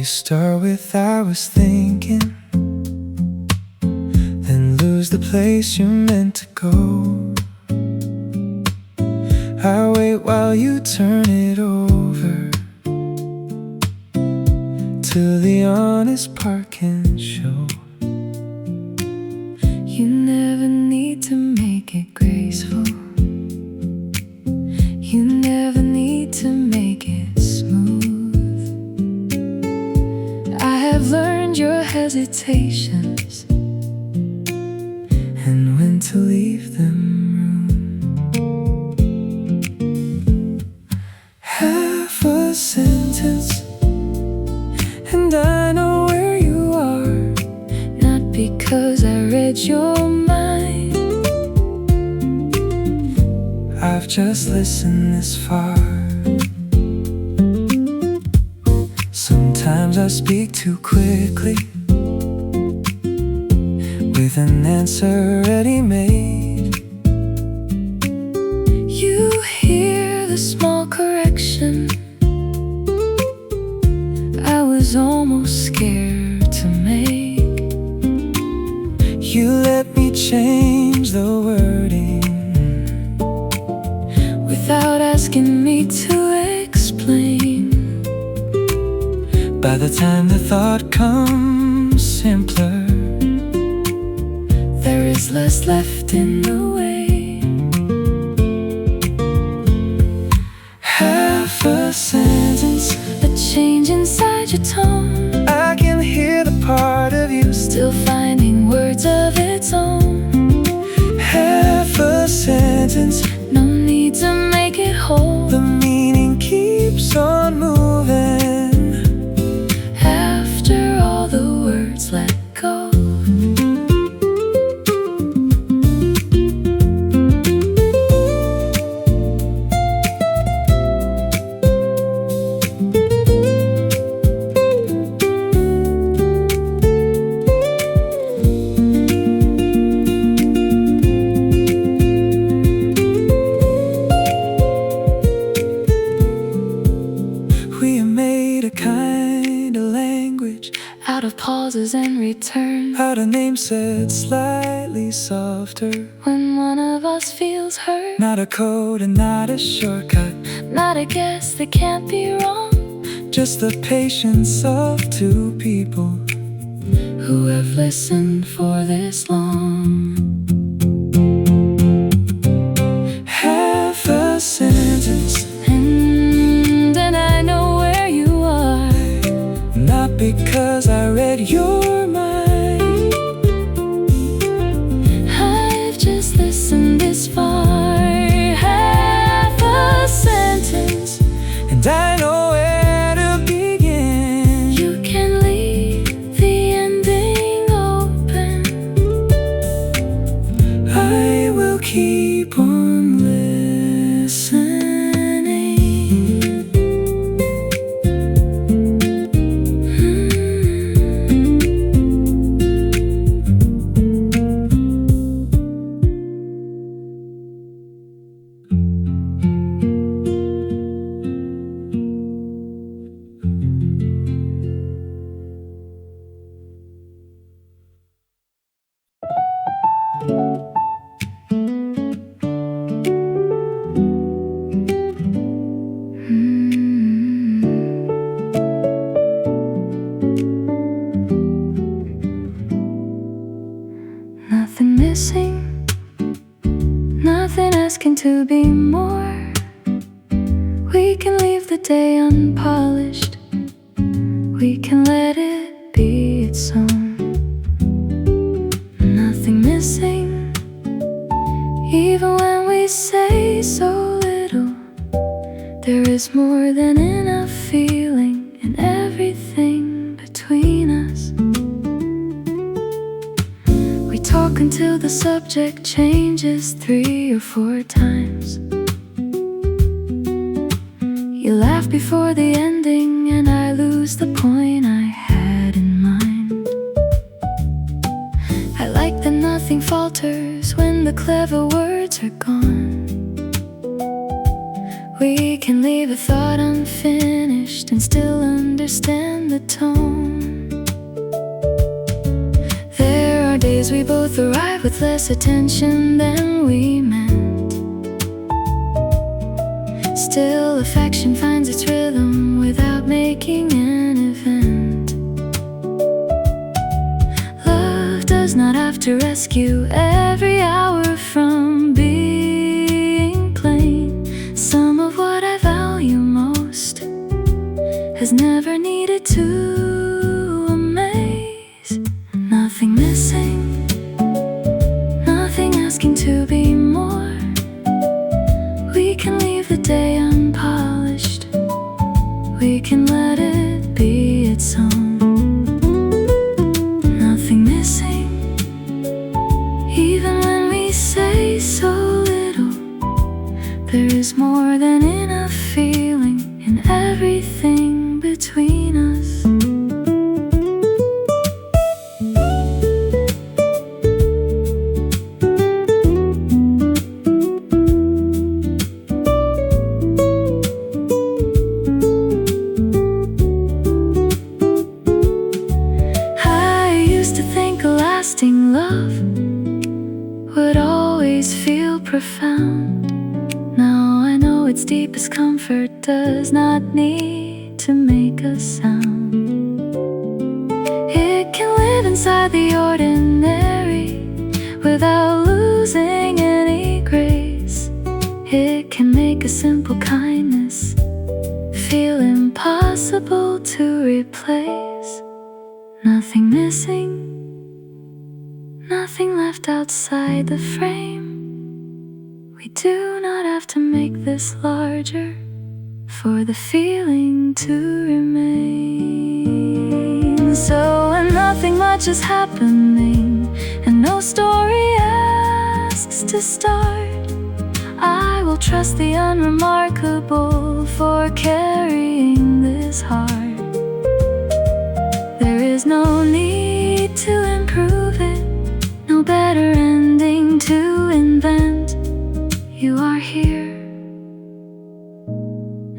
start with I was thinking, then lose the place you're meant to go. I wait while you turn it over, till the honest part can show. You never need to make it graceful, you never need to make it smooth. I have learned your hesitations and when to leave them room. Half a sentence and I know where you are, not because I read your mind. I've just listened this far. Sometimes I speak too quickly, with an answer ready made. You hear the small correction I was almost scared to make. You let me change the wording without asking me to explain. By the time the thought comes simpler, there is less left in the way. Half a sentence, a change inside your tone. I can hear the part of you still finding words of its own. Half a sentence, no need to make it whole. The meaning keeps on moving after all the words let go. Out of pauses and return, out of names said slightly softer when one of us feels hurt. Not a code and not a shortcut, not a guess that can't be wrong. Just the patience of two people who have listened for this long. Half a sentence and then I know where you are, not because I read your mind. I've just listened this far. Half a sentence and I know where to begin. You can leave the ending open, I will keep on listening. Nothing missing, nothing asking to be more. We can leave the day unpolished, we can let it be its own. Nothing missing, even when we say so little. There is more than enough feeling in everything between us. We talk until the subject changes 3 or 4 times. You laugh before the ending and I lose the point I had in mind. I like that nothing falters when the clever words are gone. We can leave a thought unfinished and still understand the tone. There are days we both arrive with less attention than we meant. Still affection finds its rhythm without making an event. Love does not have to rescue every hour from being plain. Some of what I value most has never needed to amaze. Nothing missing, nothing asking to be more. We can leave the day unpolished. We can let it be its own. Nothing missing, even when we say so little. There is more than enough feeling in everything between us. I used to think a lasting love would always feel profound. Now I know its deepest comfort does not need to make a sound. It can live inside the ordinary without losing any grace. It can make a simple kindness feel impossible to replace. Nothing missing, nothing left outside the frame. We do not have to make this larger for the feeling to remain. So when nothing much is happening and no story asks to start, I will trust the unremarkable for carrying this heart. There is no need to improve it, no better ending to invent. You are here,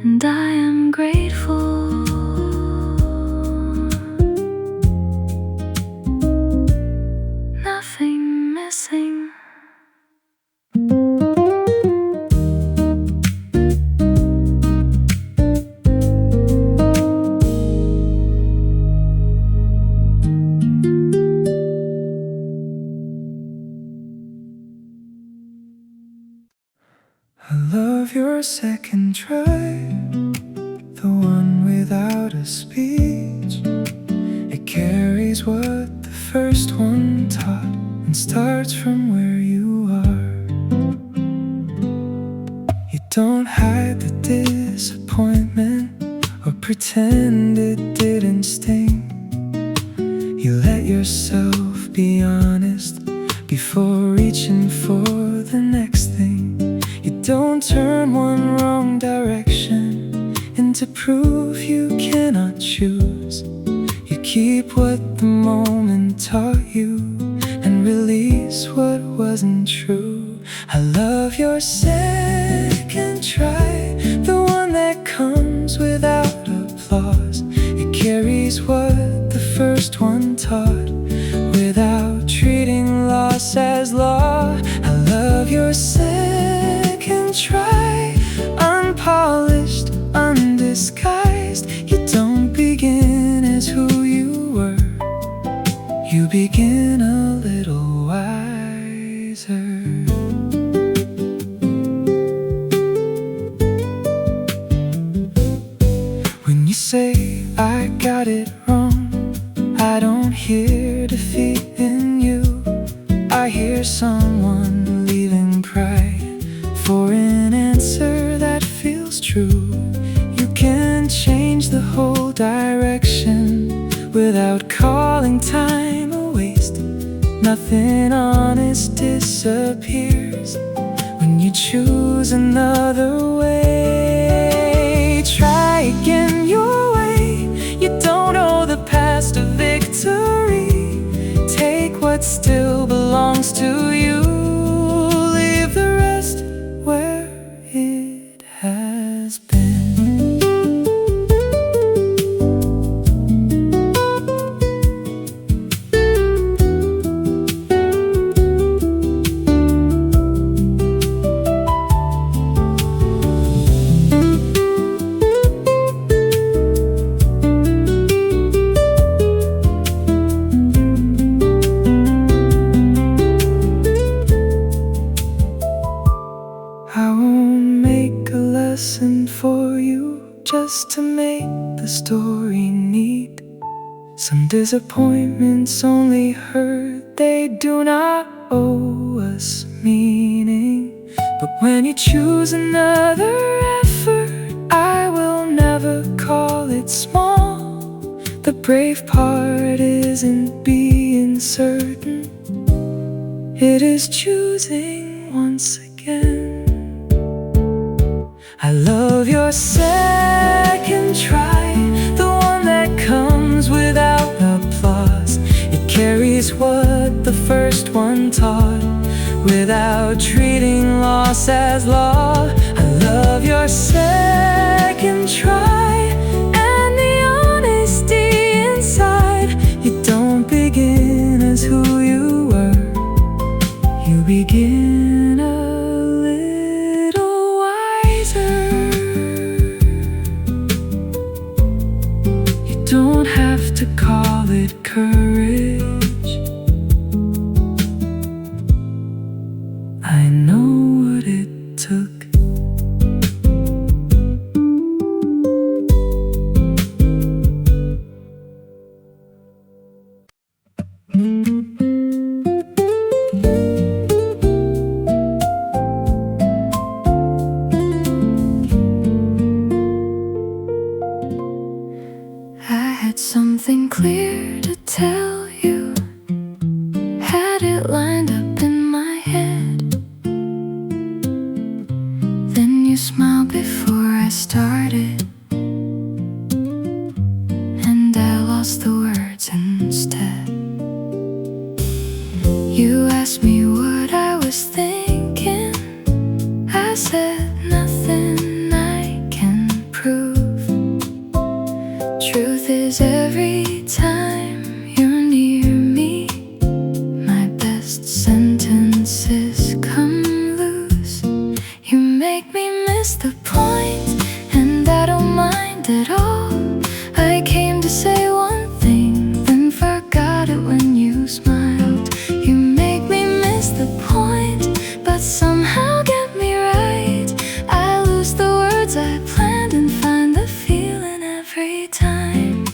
and I am grateful. Nothing missing. I love your second try, the one without a speech. It carries what the first one taught and starts from where you are. You don't hide the disappointment or pretend it didn't sting. You let yourself be honest before reaching for the next thing. You don't turn one wrong direction into proof you cannot choose. You keep what the moment taught you and release what wasn't true. I love your second try, the one that comes without applause. It carries what the first one taught without treating loss as law. I love your second try, unpolished, undisguised. You don't begin as who you were, you begin a little wiser. When you say I got it wrong, I don't hear defeat in you. I hear someone leaving pride for an answer that feels true. You can change the whole direction without calling time a waste. Nothing honest disappears when you choose another way. Try again your way. You don't owe the past a victory. Take what still belongs to you. Leave the rest where it has Some disappointments only hurt, they do not owe us meaning. But when you choose another effort, I will never call it small. The brave part isn't being certain, it is choosing once again. I love your second try, the one that comes without applause. It carries what the first one taught, without treating loss as law. I love your second try and the honesty inside. You don't begin as who you were, you begin a little wiser. You don't have to call it courage, I know what it took. I had something clear to tell you, had it lined up in my head. Then you smiled before I started, and I lost the words instead. You asked me what I was thinking, I said nothing I can prove. Truth is every time you're near me, my best sentences come loose. You make me miss the point, and I don't mind at all. I came to say one thing, then forgot it when you smiled. You make me miss the point, but somehow get me right. I lose the words I planned and find the feeling every time.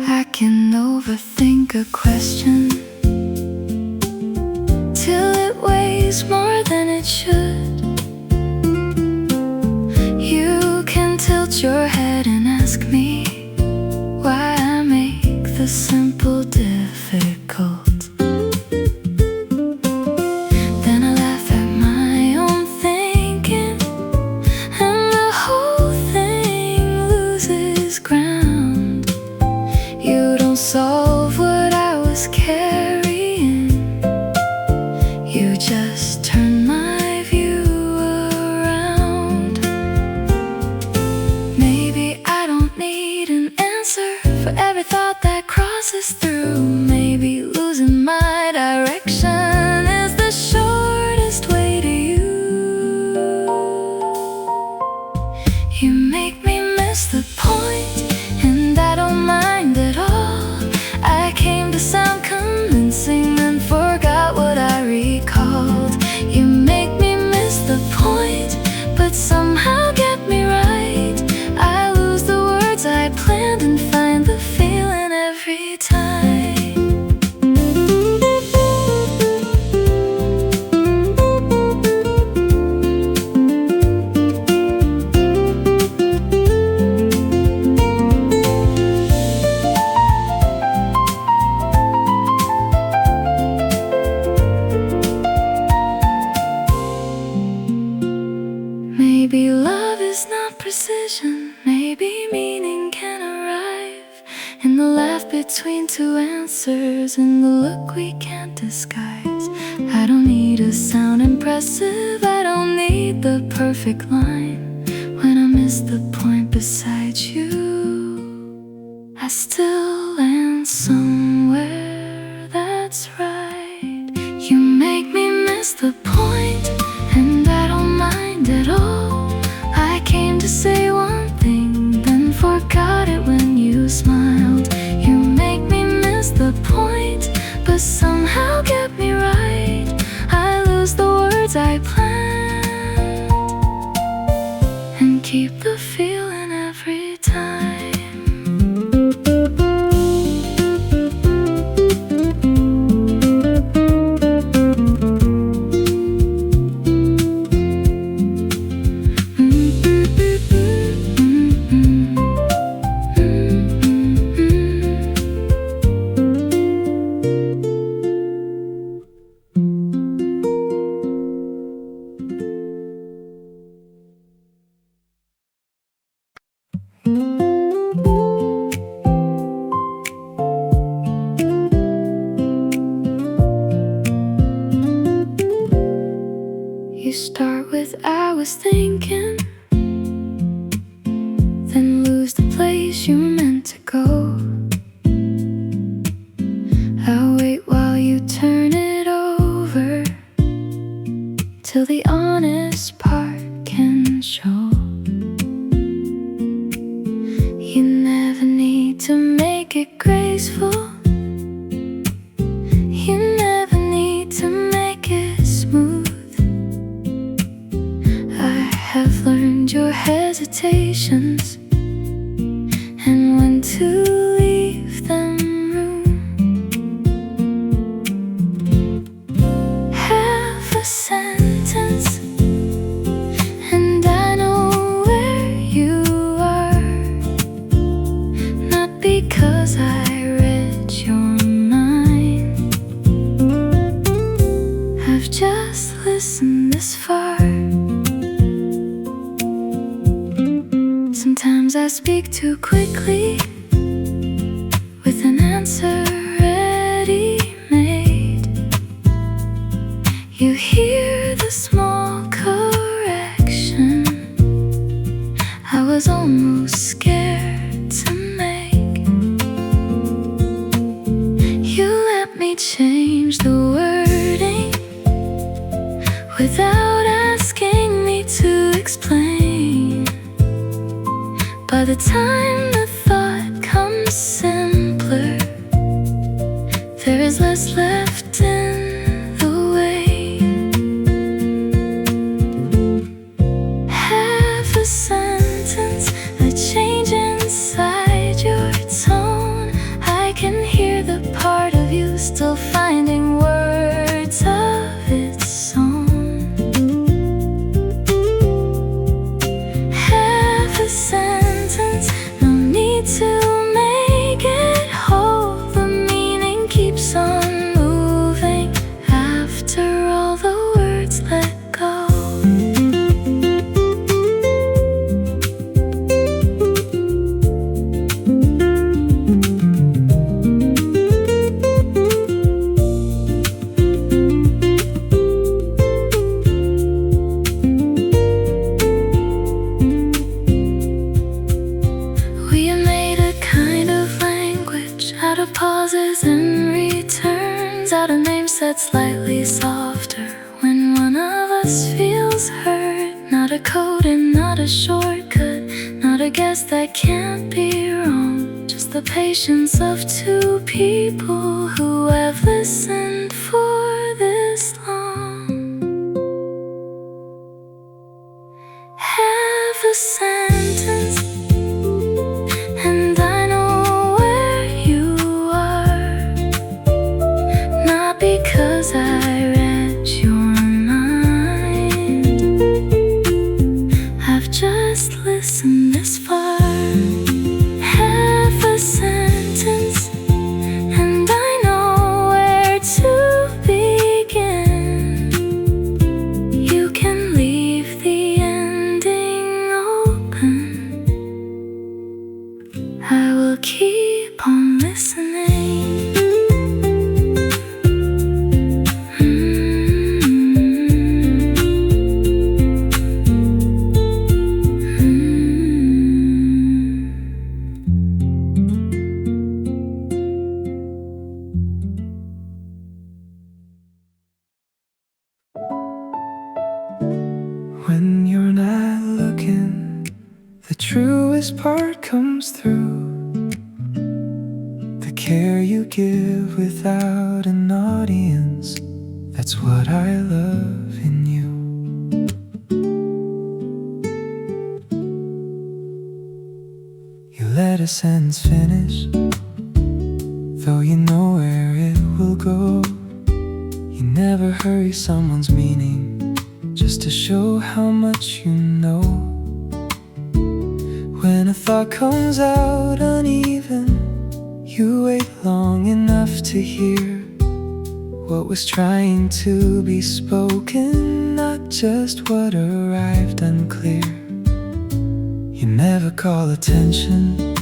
I can overthink a question till it weighs more than it should. You can tilt your head and ask me why I make the simple difficult. Then I laugh at my own thinking, and the whole thing loses ground. You don't solve what I was carrying, you just turn my view around. Maybe I don't need an answer for every thought that crosses through. Maybe losing my direction is the shortest way to you. You make me miss the point, and I don't mind at all. I came to sound convincing, then forgot what I recalled. You make me miss the point, but somehow get me right. I lose the words I planned and find the feeling every time. Maybe love is not precision, maybe meaning can arrive in the laugh between two answers, in the look we can't disguise. I don't need to sound impressive, I don't need the perfect line. When I miss the point beside you, I still land somewhere that's right. You make me miss the point, and I don't mind at all. I came to say one thing, then forgot it when you smiled. You make me miss the point, but somehow get me right. I lose the keep the feeling every time. You start with I was thinking, then lose the place you were meant to go. I'll wait while you turn it over, till the honest part can show. You never need to make it graceful. You never need to make it smooth. Have learned your hesitations and when to leave them room. Half a sentence and I know where you are, not because I read your mind. I've just listened this far. Sometimes I speak too quickly, with an answer ready-made. You hear the small correction I was almost scared to make. You let me change the wording without asking me to explain. By the time the thought comes simpler, there is less left in the way. Half a sentence, a change inside your tone. I can hear the part of you still finding words of its own. Half a sentence, no need to make it whole. The meaning keeps on moving after all the words let go. We have made a kind of language out of pauses and returns, out of names that's slightly softer when one of us feels hurt. Not a code and not a shortcut, not a guess that can't be wrong. Just the patience of two people who have listened for this long. Half a sentence and I know where you are, not because I read your mind. I've just listened this far. Half a sentence and I know where to begin. You can leave the ending open. I will keep on listening. When you're not looking, the truest part comes through. The care you give without an audience, that's what I love in you. a sentence finish, though you know where it will go. You never hurry someone's meaning just to show how much you know. When a thought comes out uneven, you wait long enough to hear what was trying to be spoken, not just what arrived unclear. You never call attention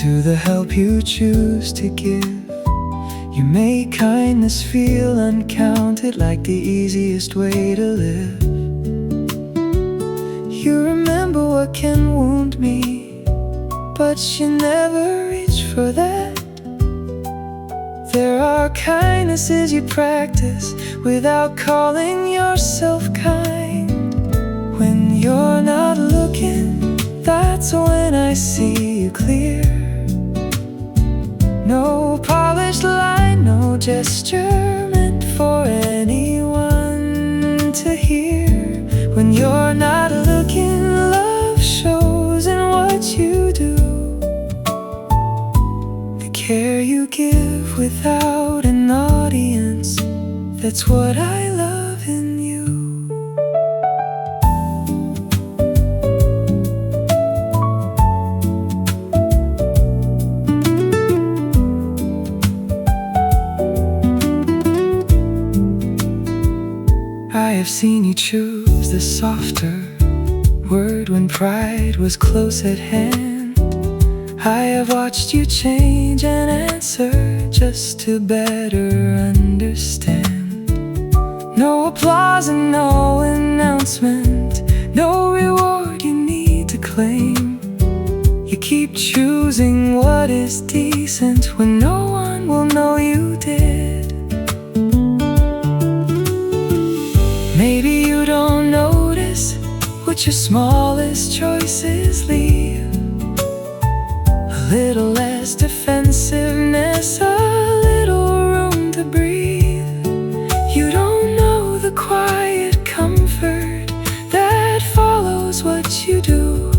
to the help you choose to give. You make kindness feel uncounted, like the easiest way to live. You remember what can wound me, but you never reach for that. There are kindnesses you practice without calling yourself kind. When you're not looking, that's when I see you clear. No polished line, no gesture meant for anyone to hear. When you're not looking, love shows in what you do. The care you give without an audience, that's what I love in you. I have seen you choose the softer word when pride was close at hand. I have watched you change an answer just to better understand. No applause and no announcement, no reward you need to claim. You keep choosing what is decent when no one will know you did. Maybe you don't notice what your smallest choices leave. A little less defensiveness, a little room to breathe. You don't know the quiet comfort that follows what you do.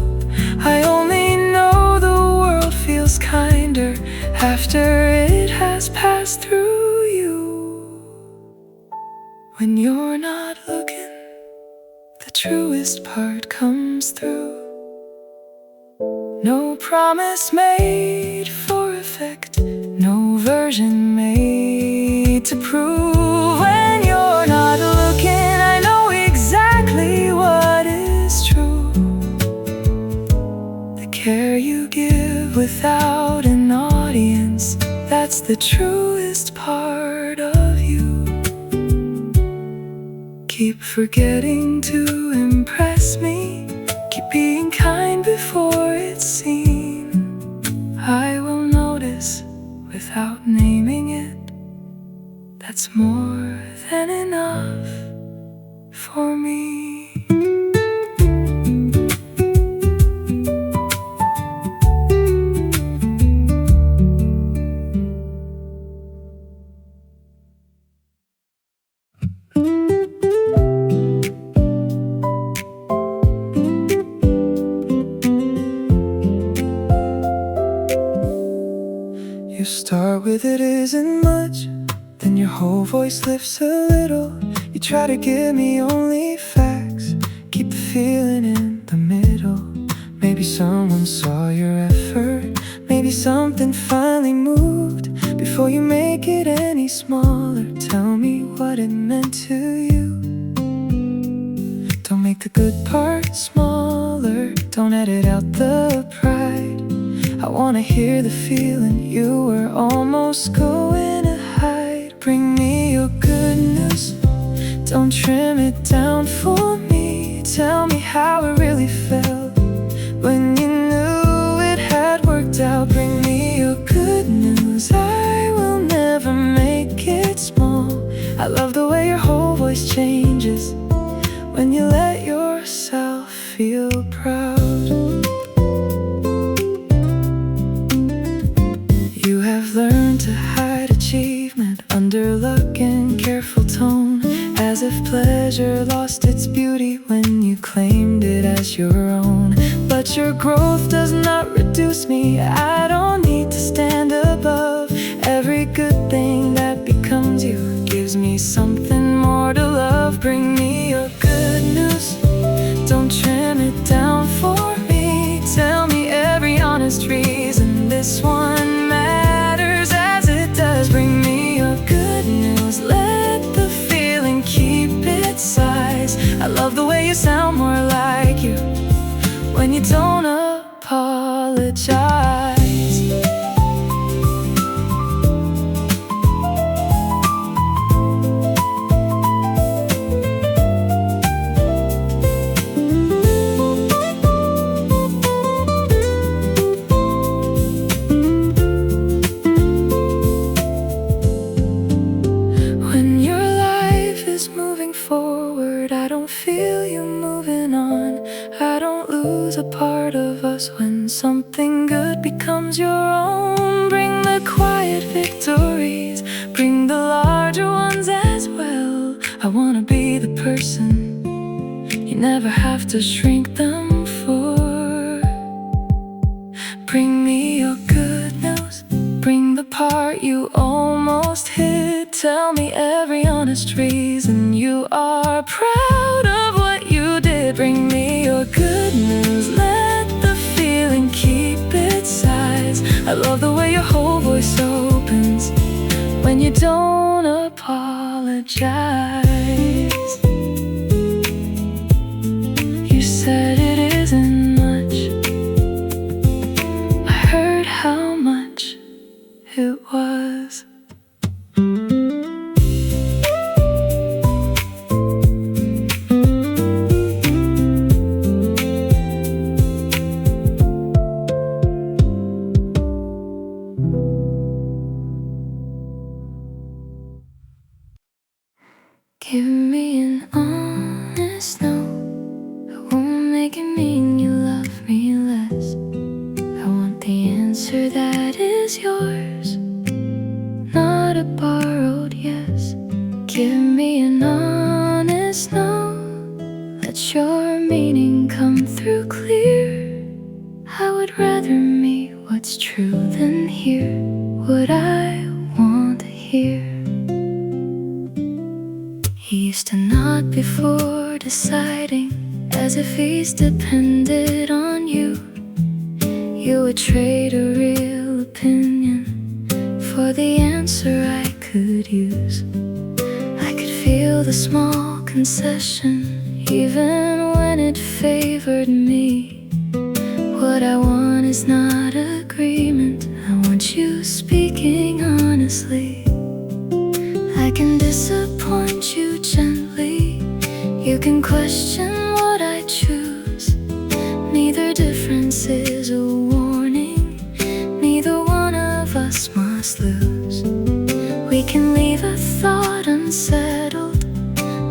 I only know the world feels kinder after it has passed through you. When you're not looking, the truest part comes through. No promise made for effect, no version made to prove. When you're not looking, I know exactly what is true. The care you give without an audience, that's the truest part of you. Keep forgetting to impress me, keep being kind before it's seen. I will notice without naming it, that's more than enough for me. You start with it isn't much, then your whole voice lifts a little. You try to give me only facts, keep the feeling in the middle. Maybe someone saw your effort, maybe something finally moved. Before you make it any smaller, tell me what it meant to you. Don't make the good part smaller, don't edit out the pride. I wanna hear the feeling you were almost going to hide. Bring me your good news, don't trim it down for me. Tell me how it really felt when you knew it had worked out. Bring me your good news, I will never make it small. I love the way your whole voice changes when you let yourself feel proud. You have learned to hide achievement under luck and careful tone, as if pleasure lost its beauty when you claimed it as your own. But But your growth does not reduce me. I don't need to stand above every good thing that becomes you. Gives me something more to love. Bring me your good news, don't trim it down for me. Tell me every honest reason this one matters as it does. Bring me your good news, let the feeling keep its size. I love the way you sound more like you when you don't apologize. When your life is moving forward, I don't feel you moving on. I don't lose a part of us when something good becomes your own. Bring the quiet victories, bring the larger ones as well. I wanna be the person you never have to shrink them for. Bring me your good news, bring the part you almost hid. Tell me every honest reason you are proud of what you did. Bring me your good news, let the feeling keep its size. I love the way your whole voice opens when you don't apologize. You said it isn't much, I heard how much it was. Give me an honest no, I won't make it mean you love me less. I want the answer that is yours, not a borrowed yes. Give me an honest no, let your meaning come through clear. I would rather meet what's true than hear what I want to hear. He used to nod before deciding, as if he's depended on you. You would trade a real opinion for the answer I could use. I could feel the small concession, even when it favored me. What I want is not agreement, I want you speaking honestly. I can disappoint you gently, you can question what I choose. Neither difference is a warning, neither one of us must lose. We can leave a thought unsettled,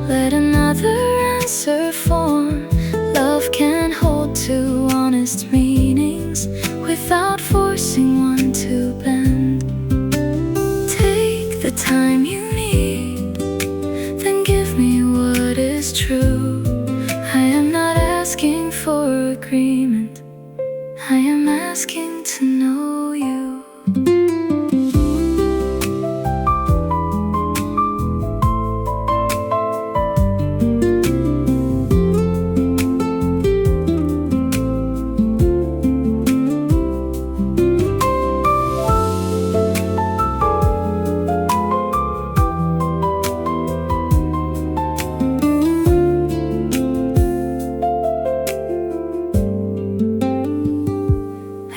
let another answer form. Love can hold two honest meanings without forcing one to bend. Take the time you need, then give me what is true. I am not asking for agreement, I am asking to know you.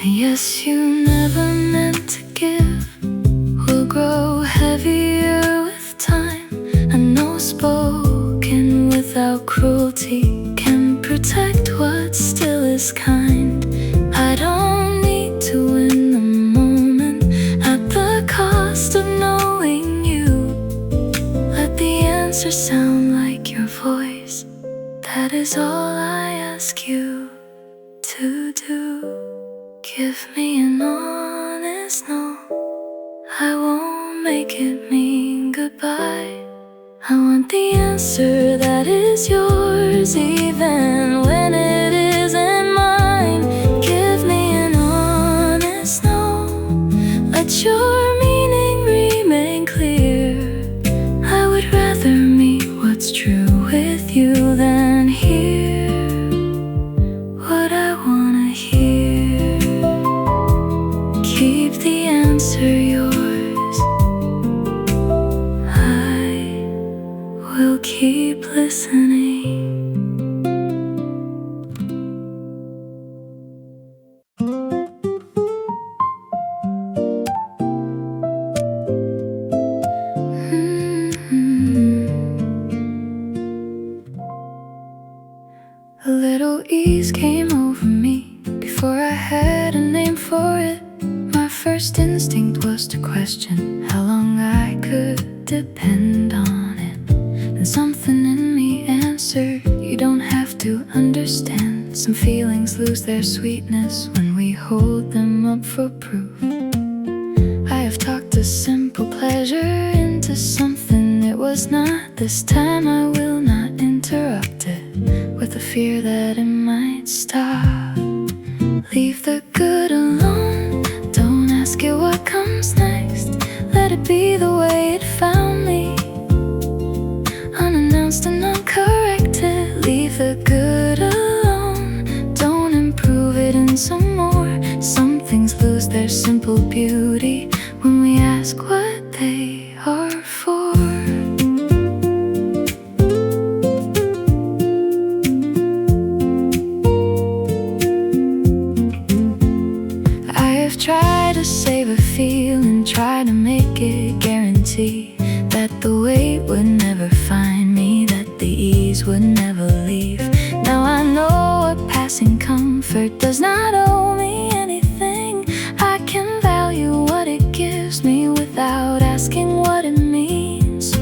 Yes, you never meant to give, will grow heavier with time. I know spoken without cruelty can protect what still is kind. I don't need to win the moment at the cost of knowing you. Let the answer sound like your voice, that is all I ask you to do. Give me an honest no, I won't make it mean goodbye. I want the answer that is yours, even when it isn't mine. A little ease came over me before I had a name for it. My first instinct was to question how long I could depend on it. And something in me answered, you don't have to understand. Some feelings lose their sweetness when we hold them up for proof. I have talked a simple pleasure into something it was not. This time I will not interrupt it with the fear that it might stop. Leave the good alone, don't ask it what comes next. Let it be the way it found me, unannounced and uncorrected. Leave the good alone, don't improve it in some more. Some things lose their simple beauty when we ask what they are for. Try to save a feeling, try to make it guarantee that the weight would never find me, that the ease would never leave. Now I know a passing comfort does not owe me anything. I can value what it gives me without asking what it means.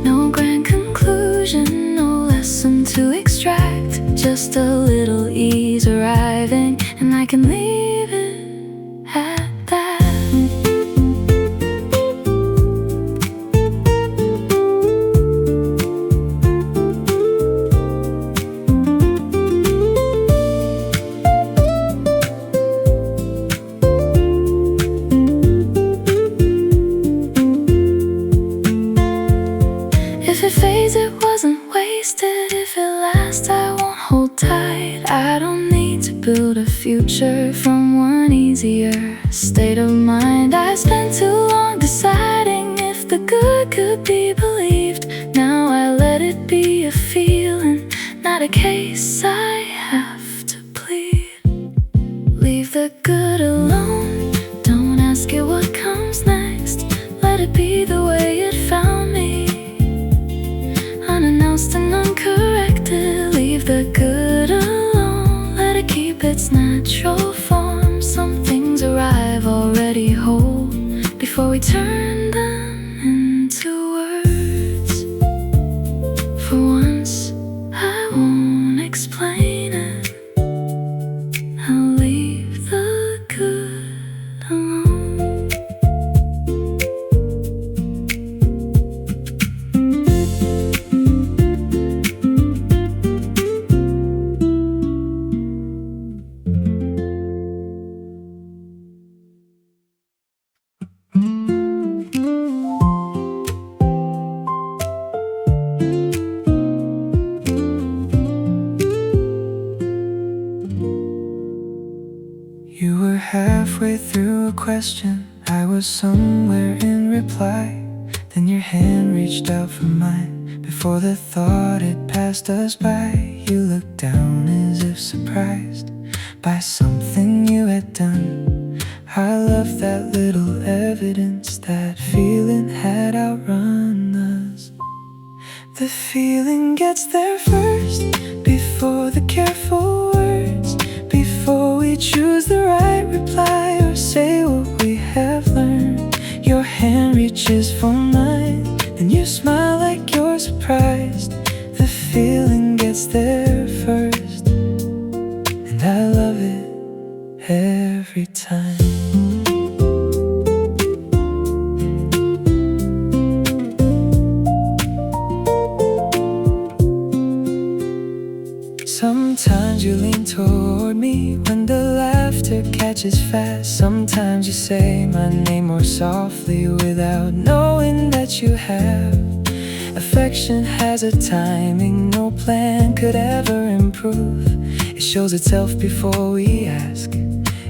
No grand conclusion, no lesson to extract, just a little ease arriving, and I can leave it at that. If it fades, it wasn't wasted. If it lasts, I won't hold tight. I don't need to build a future from one easier state of mind. I spent too long deciding if the good could be believed. Now I let it be a feeling, not a case I have to plead. Leave the good alone, don't ask it what comes next. Let it be the way it found me, unannounced and uncorrected. Leave the good alone, let it keep its natural form. Some things arrive already whole before we turn them into words. For once, I won't explain it. I'll leave the good alone. You were halfway through a question, I was somewhere in reply. Then your hand reached out for mine. Before the thought had passed us by, you looked down as if surprised by something you had done. I love that little evidence, that feeling had outrun us. The feeling gets there first, before the careful words, before we choose the right reply or say what we have learned. Your hand reaches for mine, and you smile like you're surprised. The feeling gets there first, and I love it every time. Sometimes you lean toward me when the laughter catches fast. Sometimes you say my name more softly without knowing that you have. Affection has a timing no plan could ever improve. It shows itself before we ask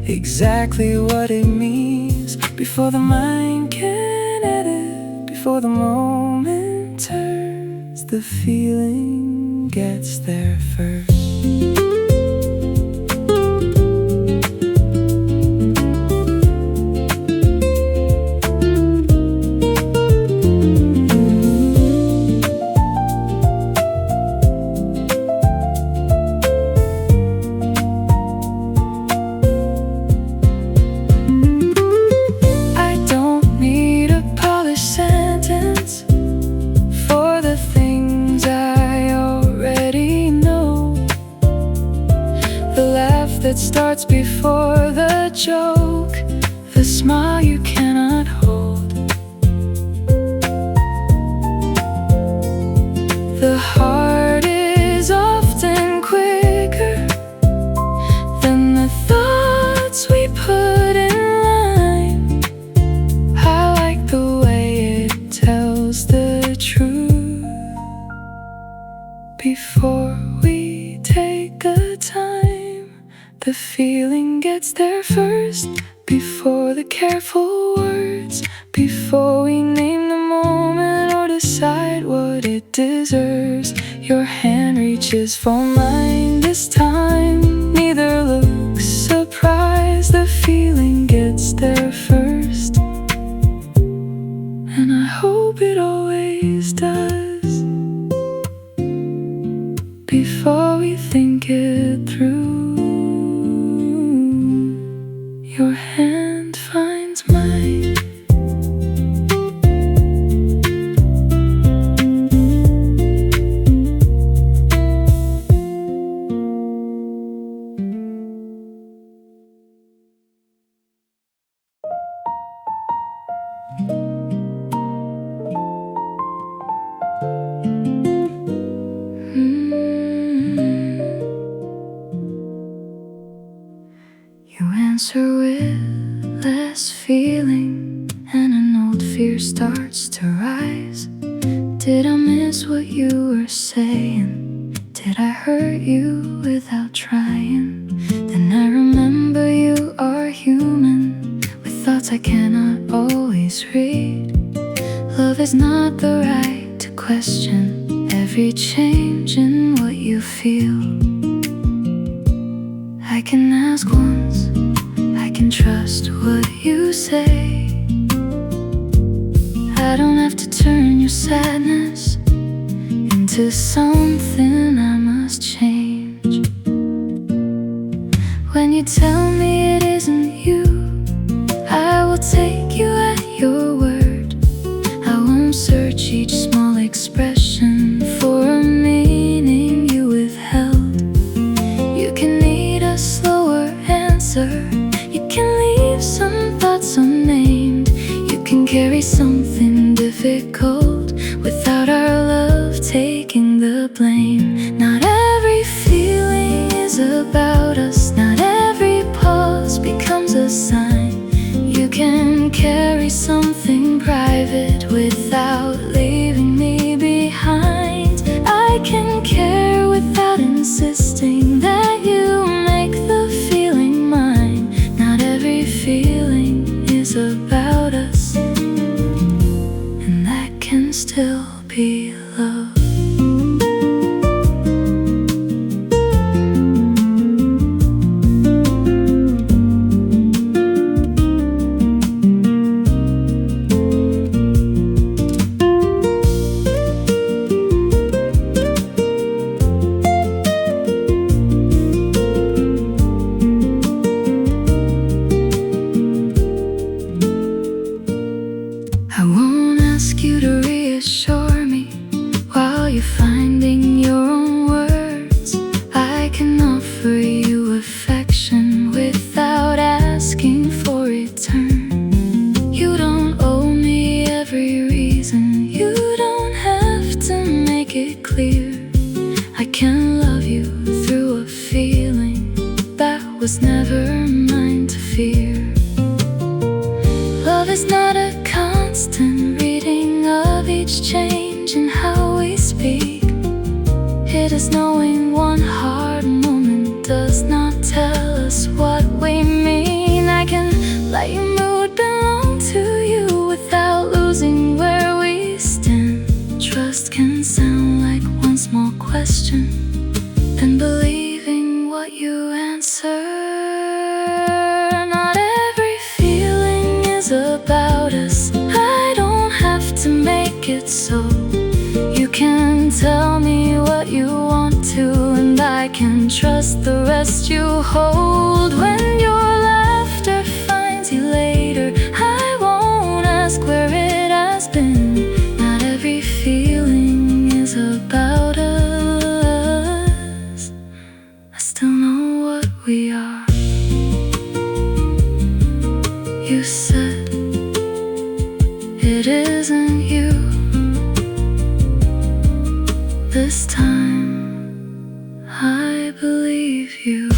exactly what it means, before the mind can edit, before the moment turns. The feeling gets there first. that starts before the joke, the smile you cannot hold, the heart is often quicker than the thoughts we put in line. I like the way it tells the truth before we take a time. The feeling gets there first, before the careful words, before we name the moment or decide what it deserves. Your hand reaches for mine this time, neither looks surprised. The feeling gets there first, and I hope it always does, before we think it through. Your hand finds mine. You answer with less feeling, and an old fear starts to rise. Did I miss what you were saying? Did I hurt you without trying? Then I remember you are human, with thoughts I cannot always read. Love is not the right to question every change in what you feel. I can ask once, I can trust what you say. I don't have to turn your sadness into something I must change. When you tell me it isn't you, I will take you at your word. I won't search each small expression for a meaning you withheld. You can need a slower answer, you can leave some thoughts unnamed. You can carry something difficult without our love taking the blame. Not every feeling is about us, not every pause becomes a sign. You can carry something private without leaving me behind. I can care without insisting that you make the feeling mine. Not every feeling is about us, and that can still be love. I won't ask you to reassure me while you're finding your own words. I can offer you affection without asking for return. You don't owe me every reason, you don't have to make it clear. I can love you through a feeling that was never mine to fear. Love is not a constant reading of each change in how we speak. It is knowing one hard moment does not tell us what we mean. I can let your mood belong to you without losing where we stand. Trust can sound like one small question, then believing what you answer. Not every feeling is about us, I don't have to make it so. You can tell me what you want to, and I can trust the rest you hold. When your laughter finds you later, I won't ask where it has been. Not every feeling is about us, I still know what we are. You said it isn't you. This time I believe you.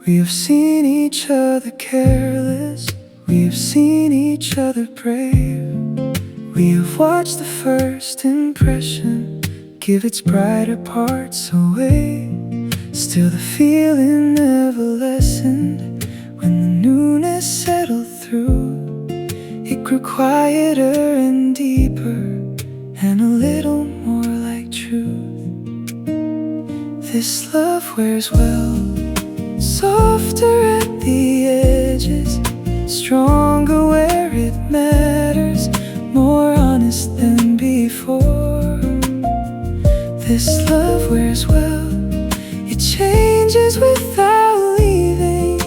We have seen each other careless, we have seen each other brave. We have watched the first impression give its brighter parts away. Still the feeling never lessened when the newness settled through. It grew quieter and deeper and a little more like truth. This love wears well, softer at the edges, stronger where it matters, more honest than before. This love wears well, it changes without leaving.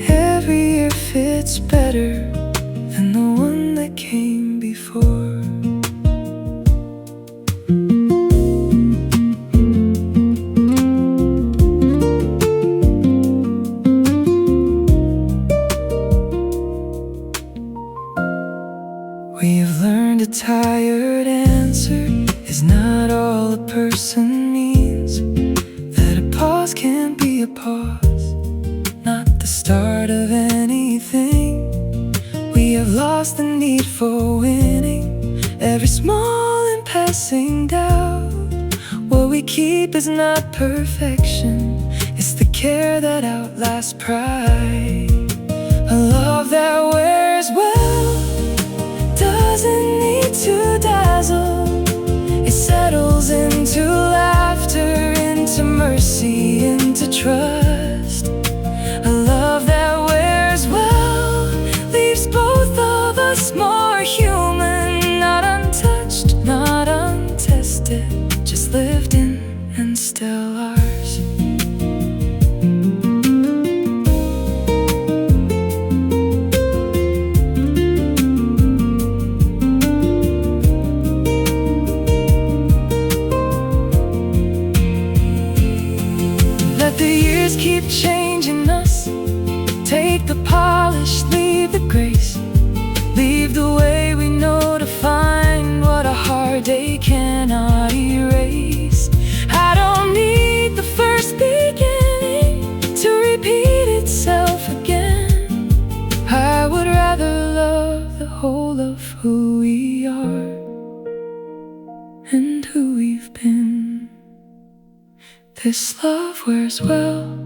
Every year fits better than the one that came before. We have learned a tired answer is not all a person means. That a pause can be a pause, not the start of anything. We have lost the need for winning, every small and passing doubt. What we keep is not perfection, it's the care that outlasts pride. A love that wears well doesn't need to dazzle. It settles into laughter, into mercy, into trust. A love that wears well leaves both of us more human. Not untouched, not untested, just lived in and still ours. Keep changing us. Take the polish, leave the grace. Leave the way we know to find what a hard day cannot erase. I don't need the first beginning to repeat itself again. I would rather love the whole of who we are and who we've been. This love wears well,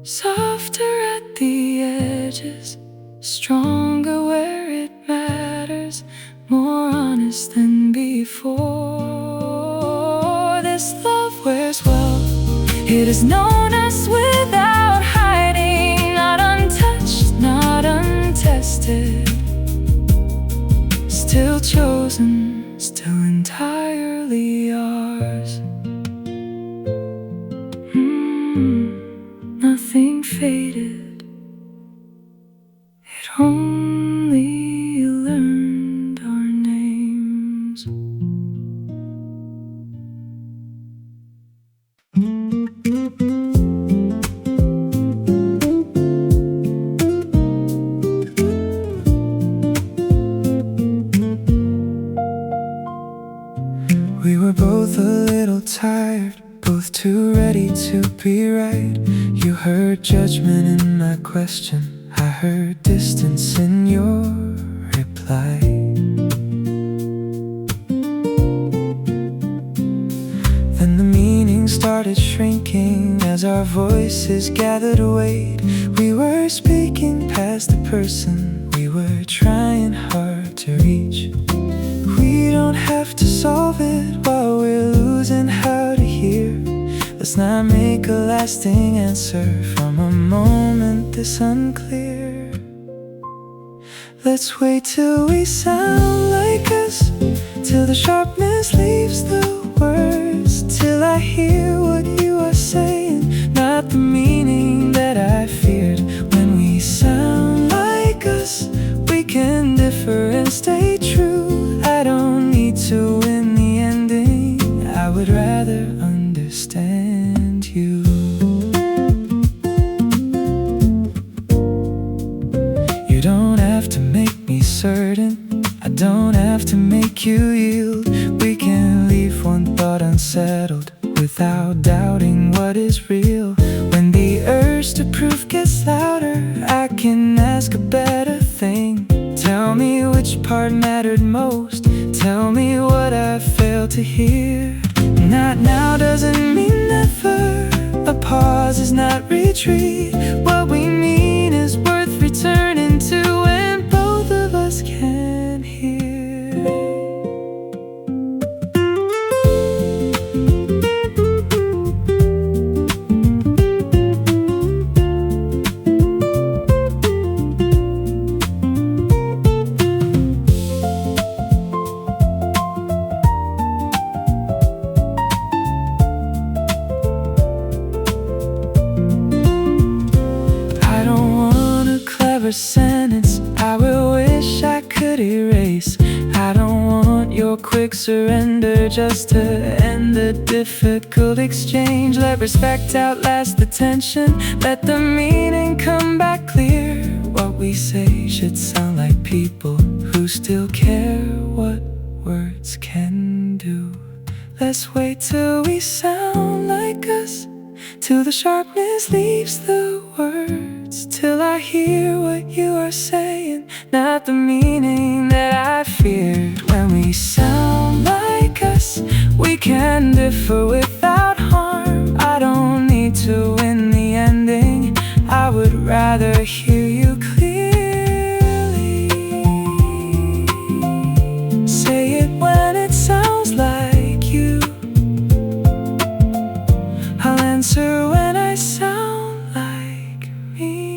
softer at the edges, stronger where it matters, more honest than before. This love wears well, it has known us without hiding. Not untouched, not untested, still chosen, still entirely ours. Nothing faded, it only learned our names. We were both a little tired, both too ready to be right. You heard judgment in my question, I heard distance in your reply. Then the meaning started shrinking as our voices gathered weight. We were speaking past the person we were trying hard to reach. We don't have to solve it while we're losing how to hear. Let's not make a lasting answer from a moment this unclear. Let's wait till we sound like us, till the sharpness leaves the words, till I hear what you are saying, not the meaning that I feared. When we sound like us, we can differ and stay true. I don't need to win the ending, I would rather understand you. You don't have to make me certain, I don't have to make you yield. We can leave one thought unsettled without doubting what is real. When the urge to prove gets louder, I can ask a better thing. Tell me which part mattered most, tell me what I failed to hear. Not now doesn't mean never, a pause is not retreat. What we mean is worth returning to when both of us can hear. Sentence I will wish I could erase. I don't want your quick surrender just to end the difficult exchange. Let respect outlast the tension, let the meaning come back clear. What we say should sound like people who still care what words can do. Let's wait till we sound like us, till the sharpness leaves the words, till I hear what you are saying, not the meaning that I feared. When we sound like us, we can differ without harm. I don't need to win the ending, I would rather hear you clearly. Say it when it sounds like you, I'll answer when I sound like me.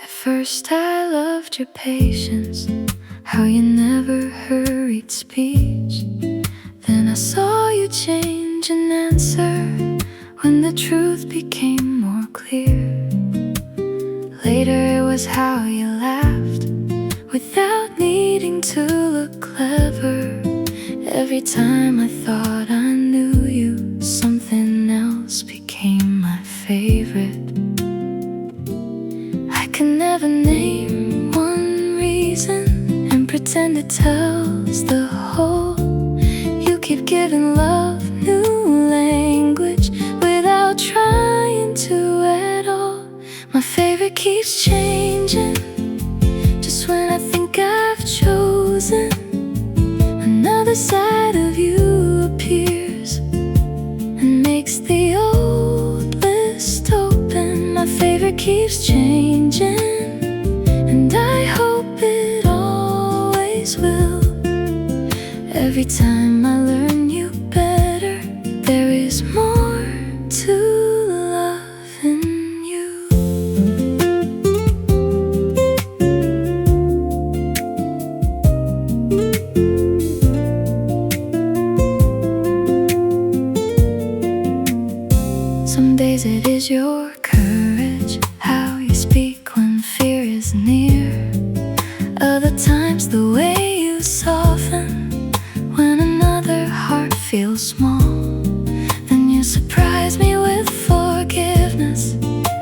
At first I loved your patience, how you never hurried speech. Then I saw you change and answer when the truth became more clear. Later it was how you laughed without needing to look clever. Every time I thought I knew you, something else became my favorite. I can never name one reason and pretend it tells the whole. You keep giving love new language without trying to at all. My favorite keeps changing just when I think I've chosen. Another side of you appears and makes the old list open. My favorite keeps changing, and I hope it always will. Every time I learn you better, there is more to love in you. Some days it is your courage, how you speak when fear is near. Other times the way you soften when another heart feels small. Then you surprise me with forgiveness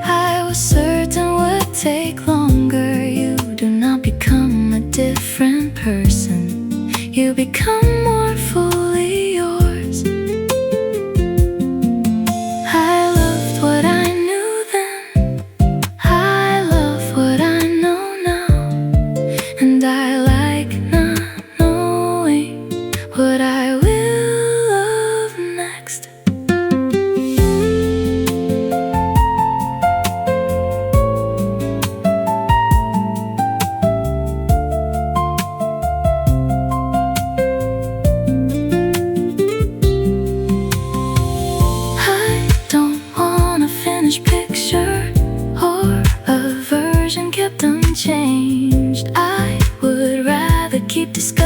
I was certain would take longer. You do not become a different person, you become more fully yours. I loved what I knew then, I love what I know now, and I like not knowing what I will love next.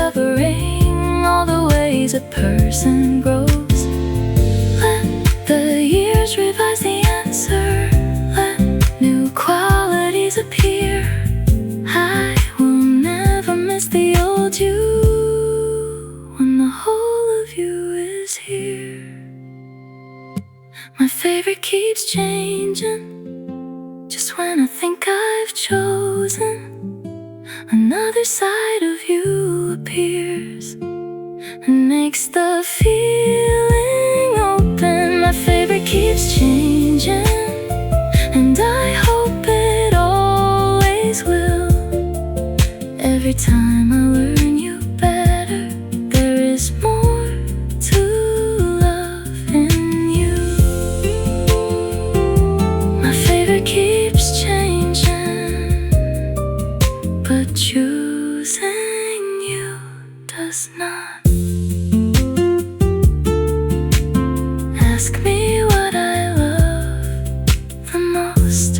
discovering all the ways a person grows. Let the years revise the answer, let new qualities appear. I will never miss the old you when the whole of you is here. My favorite keeps changing, just when I think I've chosen, another side of you appears and makes the feeling open. My favorite keeps changing, and I hope it always will. Every time I learn you better, there is more to love in you. My favorite keeps changing, but choosing you does not. Ask me what I love the most.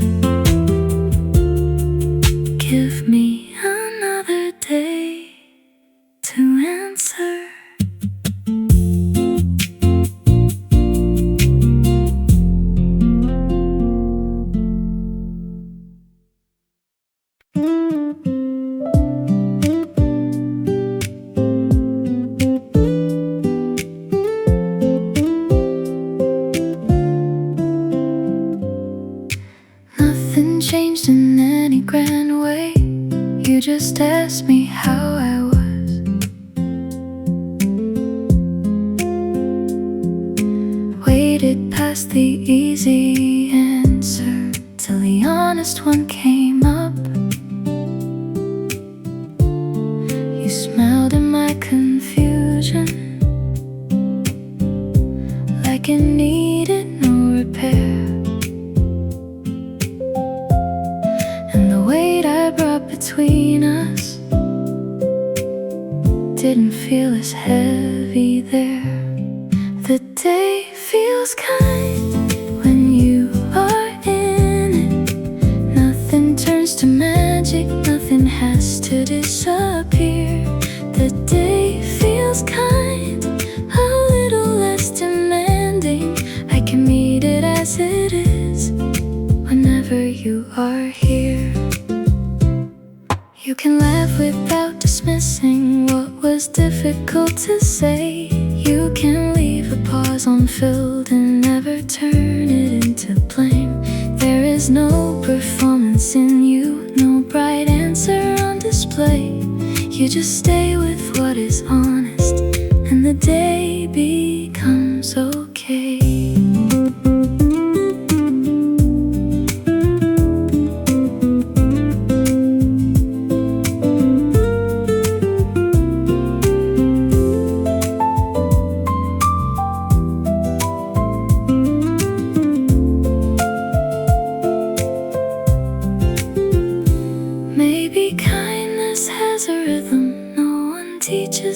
Give me another day to answer. Nothing changed in any grand way. You just asked me how I was. Waited past the easy answer till the honest one came up. You smiled in my confusion, like it needed no repair. Between us didn't feel as heavy there. The day feels kind when you are in it. Nothing turns to magic, nothing has to disappear. The day feels kind, a little less demanding. I can meet it as it is whenever you are here. You can laugh without dismissing what was difficult to say. You can leave a pause unfilled and never turn it into blame. There is no performance in you, no bright answer on display. You just stay with what is honest, and the day becomes okay.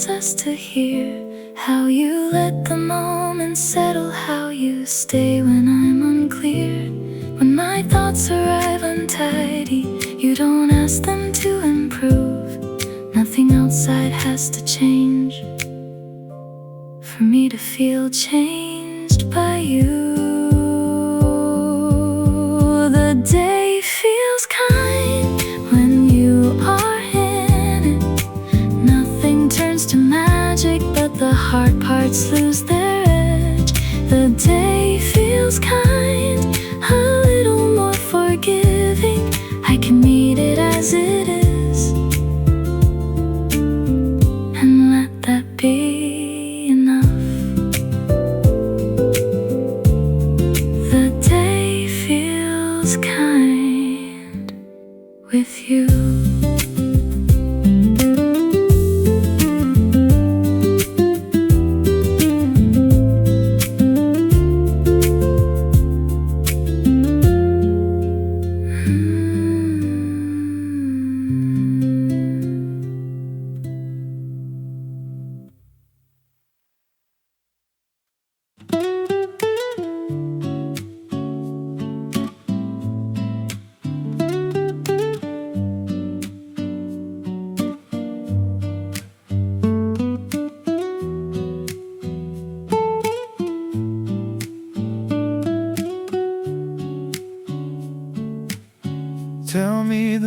Us to hear how you let the moment settle, how you stay when I'm unclear. When my thoughts arrive untidy, you don't ask them to improve. Nothing outside has to change for me to feel changed by you. The day feels kind when you are to magic, but the hard parts lose their edge. The day feels kind, a little more forgiving. I can meet it as it is, and let that be enough. The day feels kind with you.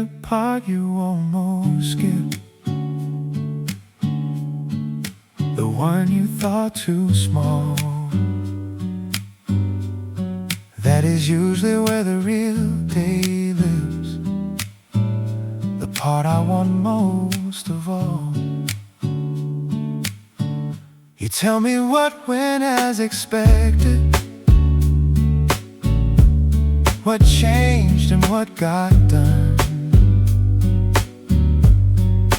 the part you almost skipped, the one you thought too small. That is usually where the real day lives, the part I want most of all. You tell me what went as expected, what changed and what got done.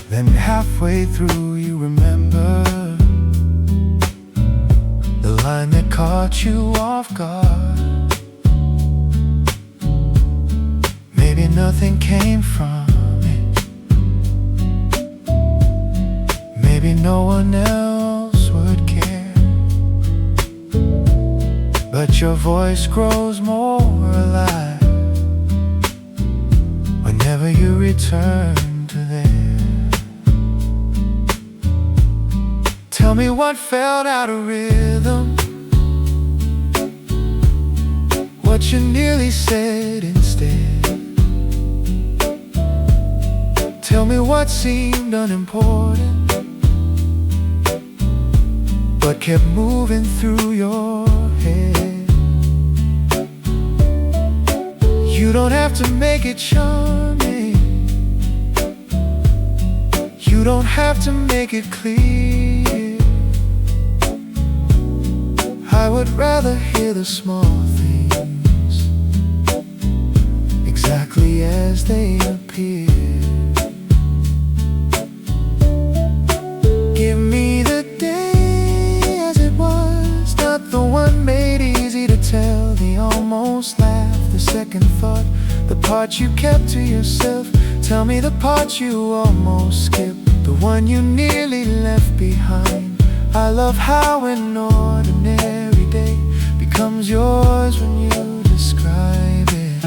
Then halfway through you remember the line that caught you off guard. Maybe nothing came from it, maybe no one else would care, but your voice grows more alive whenever you return to there. Tell me what felt out of rhythm, what you nearly said instead. Tell me what seemed unimportant but kept moving through your head. You don't have to make it charming, you don't have to make it clear. I would rather hear the small things exactly as they appear. Give me the day as it was, not the one made easy to tell, the almost laugh, the second thought, the part you kept to yourself. Tell me the part you almost skipped, the one you nearly left behind. I love how an ordinary day becomes yours when you describe it.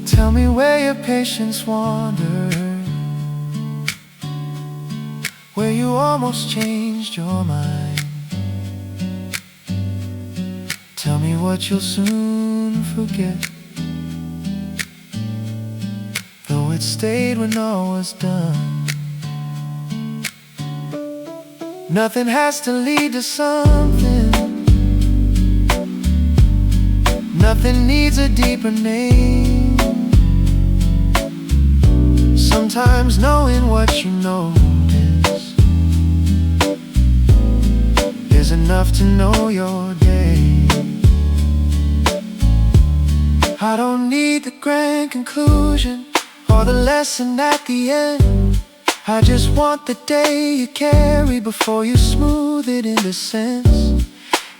Tell me where your patience wandered, where you almost changed your mind. Tell me what you'll soon forget, though it stayed when all was done. Nothing has to lead to something, nothing needs a deeper name. Sometimes knowing what you notice is enough to know your day. I don't need the grand conclusion or the lesson at the end. I just want the day you carry before you smooth it into sense.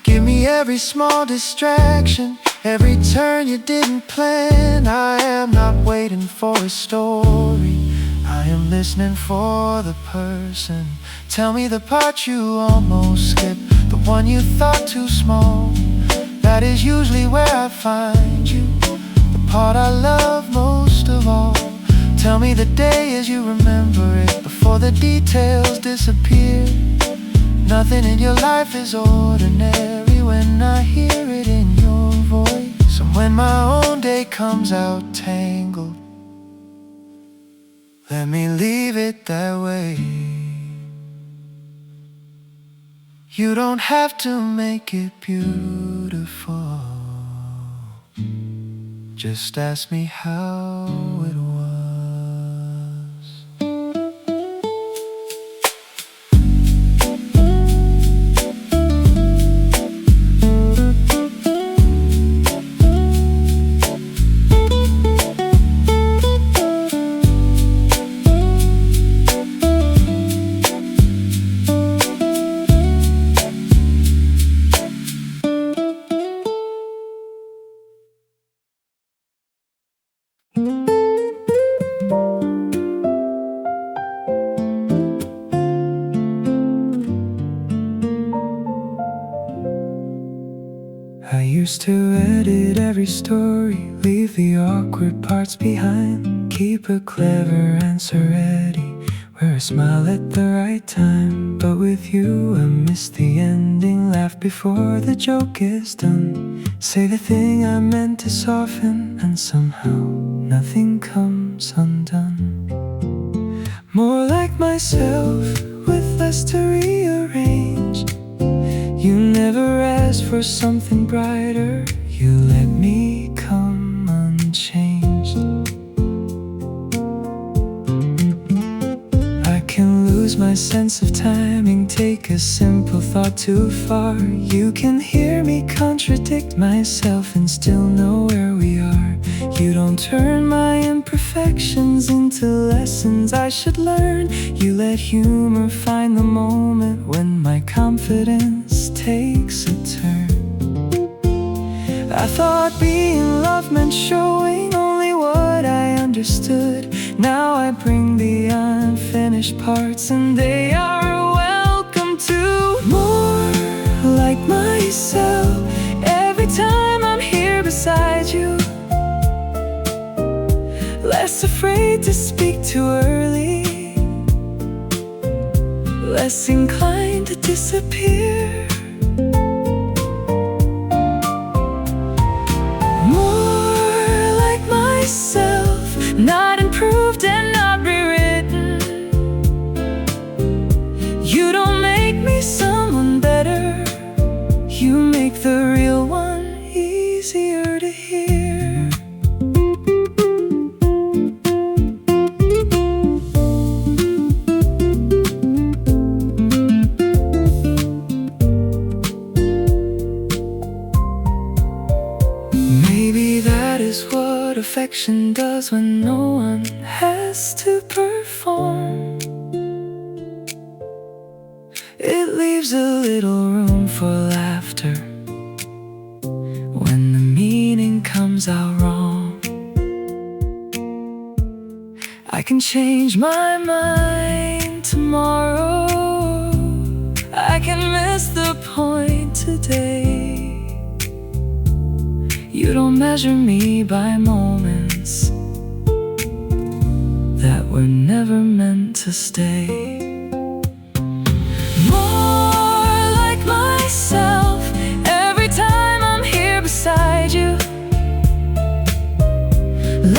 Give me every small distraction, every turn you didn't plan. I am not waiting for a story, I am listening for the person. Tell me the part you almost skipped, the one you thought too small. That is usually where I find you, the part I love most of all. Tell me the day as you remember it, before the details disappear. Nothing in your life is ordinary when I hear it in your voice. And when my own day comes out tangled, let me leave it that way. You don't have to make it beautiful, just ask me how it was. I used to edit every story, leave the awkward parts behind. Keep a clever answer ready, wear a smile at the right time. But with you I miss the ending, laugh before the joke is done. Say the thing I meant to soften, and somehow nothing comes undone. More like myself, with less to rearrange. You never asked for something brighter, you let me come unchanged. I can lose my sense of timing, take a simple thought too far. You can hear me contradict myself and still know where we are. You don't turn my imperfections into lessons I should learn. You let humor find the moment when my confidence takes a turn. I thought being loved meant showing only what I understood. Now I bring the unfinished parts, and they are welcome to. More like myself, every time I'm here beside you. Less afraid to speak too early, less inclined to disappear. More like myself, not improved and not rewritten. You don't make me someone better, you make the real one easier to hear. Maybe that is what affection does when no one has to perform. It leaves a little room for laughter when the meaning comes out wrong. I can change my mind tomorrow, I can miss the point today. You don't measure me by moments that were never meant to stay. More like myself, every time I'm here beside you.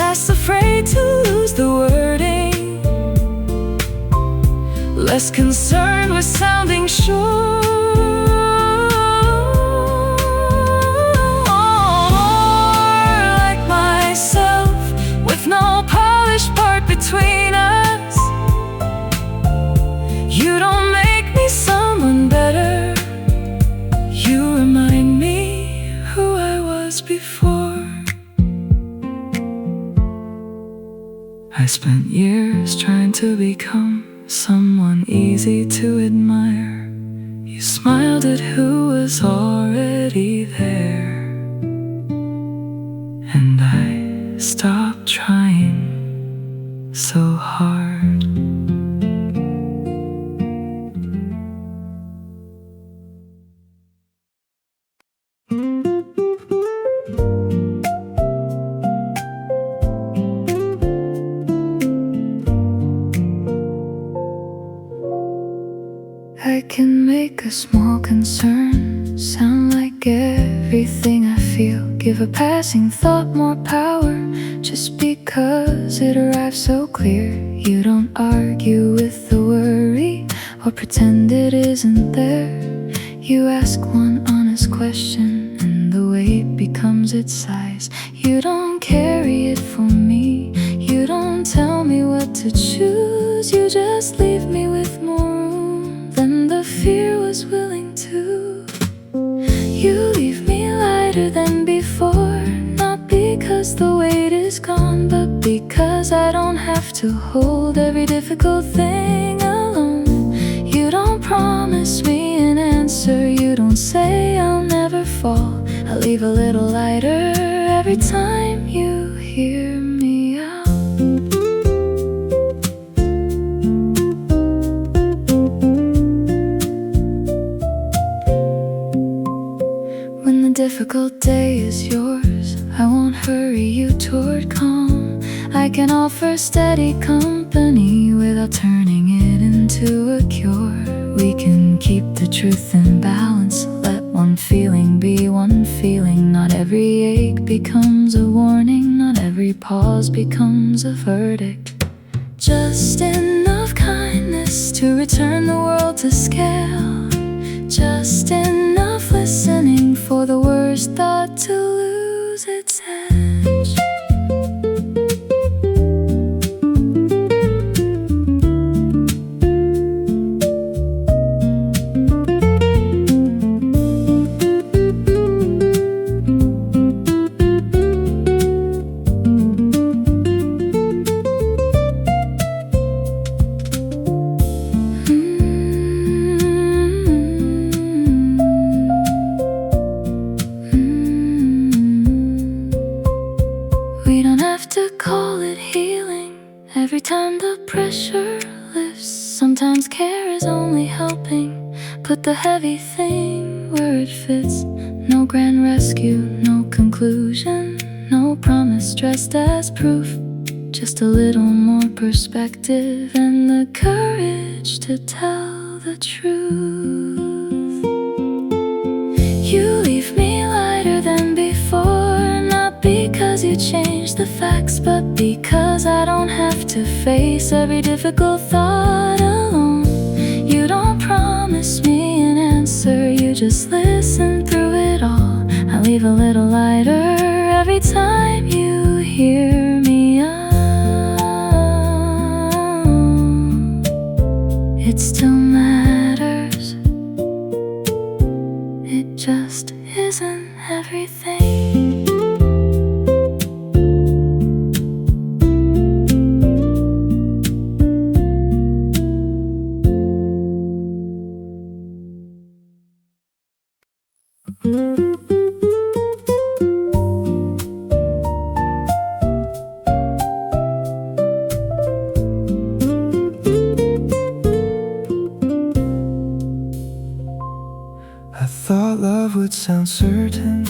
Less afraid to lose the wording, less concerned with sounding sure. No polished part between us. You don't make me someone better, you remind me who I was before. I spent years trying to become someone easy to admire. You smiled at who was already there, and I stopped trying so hard. I can make a small concern sound like everything I feel. Give a passing thought more power just because it arrives so clear. You don't argue with the worry or pretend it isn't there. You ask one honest question and the weight becomes its size. You don't carry it for me, you don't tell me what to choose. You just leave me with more room than the fear was willing to. You leave me lighter than before, not because the weight is gone, but because I don't have to hold every difficult thing alone. You don't promise me an answer, you don't say I'll never fall. I leave a little lighter every time you hear me out. When the difficult day is yours, steady company without turning it into a cure. We can keep the truth in balance, let one feeling be one feeling. Not every ache becomes a warning, not every pause becomes a verdict. Just enough kindness to return the world to scale. Just enough listening for the worst thought to lose its edge. We don't have to call it healing every time the pressure lifts. Sometimes care is only helping put the heavy thing where it fits. No grand rescue, no conclusion, no promise dressed as proof. Just a little more perspective and the courage to tell the truth. You leave me lighter than before, not because you changed the facts, but because I don't have to face every difficult thought alone. You don't promise me an answer, you just listen through it all. I leave a little lighter every time you hear me out. It still matters, it just isn't everything. I thought love would sound certain,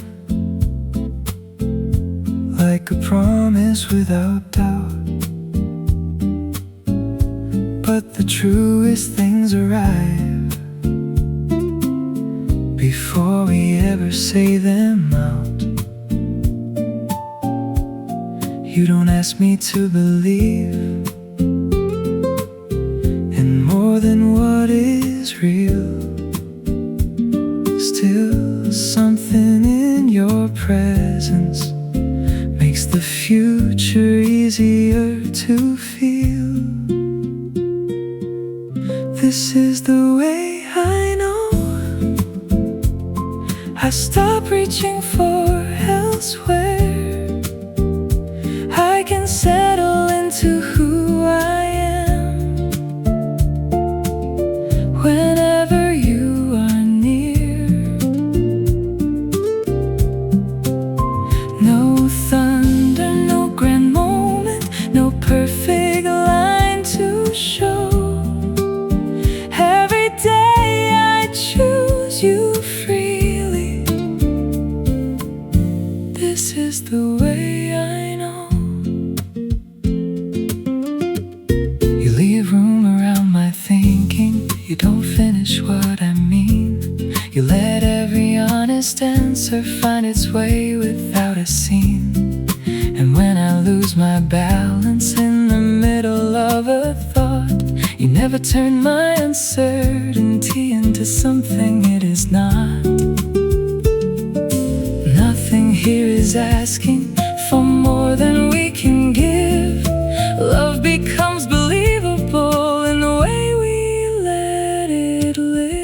like a promise without doubt. But the truest things arrive before we ever say them out. You don't ask me to believe in more than what is real. Still, something in your presence makes the future easier to feel. This is the way I know I stop reaching for elsewhere. I can settle into who I am whenever you are near. No thunder, no grand moment, no perfect line to show. Every day I choose you freely. This is the way I know. You leave room around my thinking, you don't finish what I mean. You let every honest answer find its way without a scene. And when I lose my balance in the middle of a thought, you never turn my uncertainty into something it is not. Nothing here is asking for more than we can give. Love becomes believable in the way we let it live.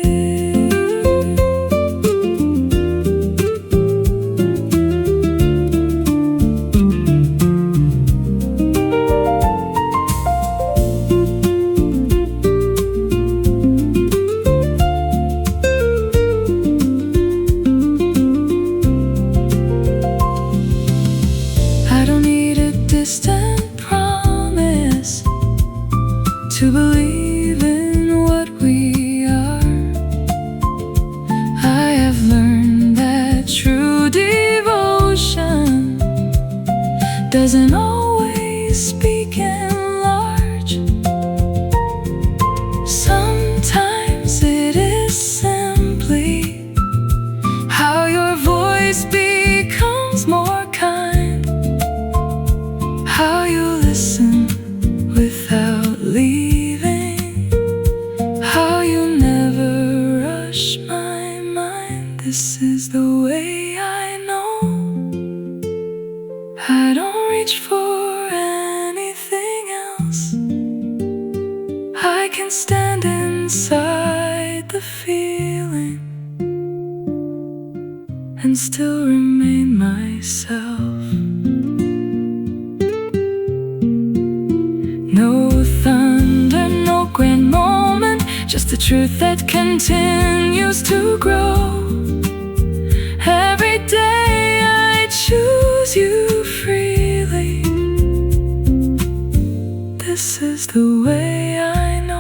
I don't need a distant promise to believe in what we are. I have learned that true devotion doesn't always speak in I can stand inside the feeling and still remain myself. No thunder, no grand moment, just the truth that continues to grow. Every day I choose you freely. This is the way I know.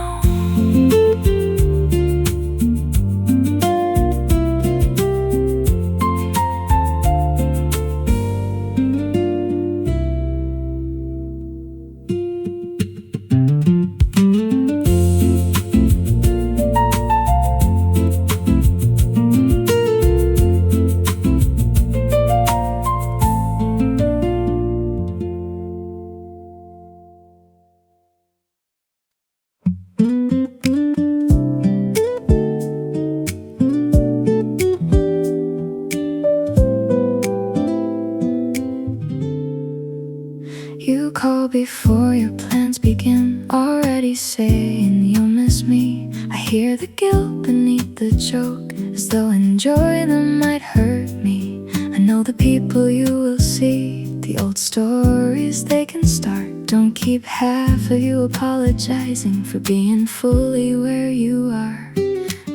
You call before your plans begin, already saying you'll miss me. I hear the guilt beneath the joke, as though enjoy them might hurt me. I know the people you will see, the old stories they can start. Don't keep half of you apologizing for being fully where you are.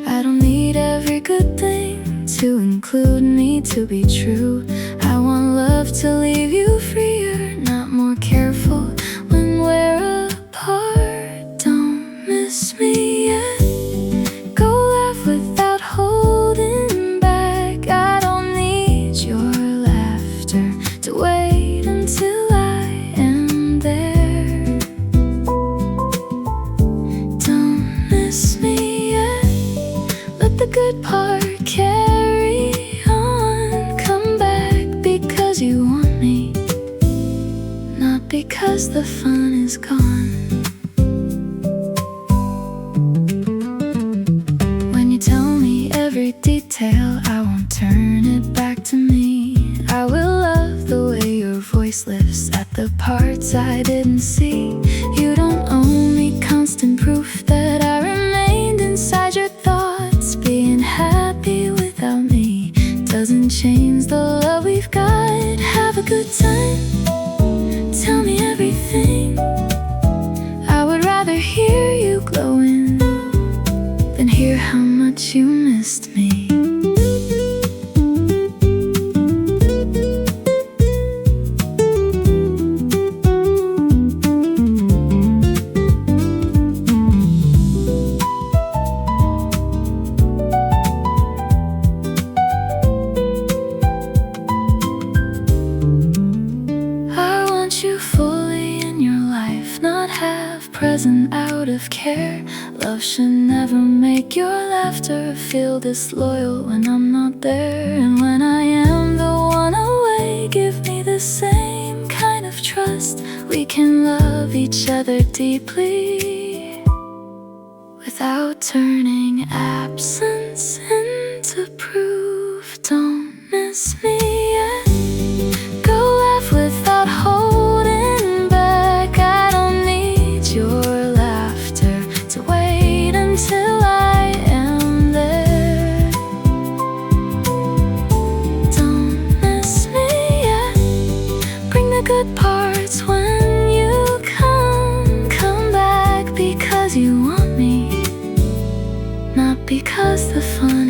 I don't need every good thing to include me to be true. I want love to leave you freer, not more careful when we're apart. Don't miss me yet. Go laugh without holding back. I don't need your laughter to wait until I am there. Don't miss me yet. Let the good part carry on. Come back because you want me, not because the fun is gone. When you tell me every detail, I won't turn it back to me. I will love the way your voice lifts at the parts I didn't see. You don't owe me constant proof that I remained inside your thoughts. Being happy without me doesn't change the love we've got. Have a good time, tell me everything. I would rather hear you glowing than hear how much you missed me. I want you fully in your life, not half present out of care. Love should never make your laughter feel disloyal when I'm not there. And when I am the one away, give me the same kind of trust. We can love each other deeply without turning absence into proof. Don't miss me yet. Go laugh without holding back. I don't need your laughter to wait until I am there. Don't miss me yet. Bring the good parts when you come. Come back because you want me, not because the fun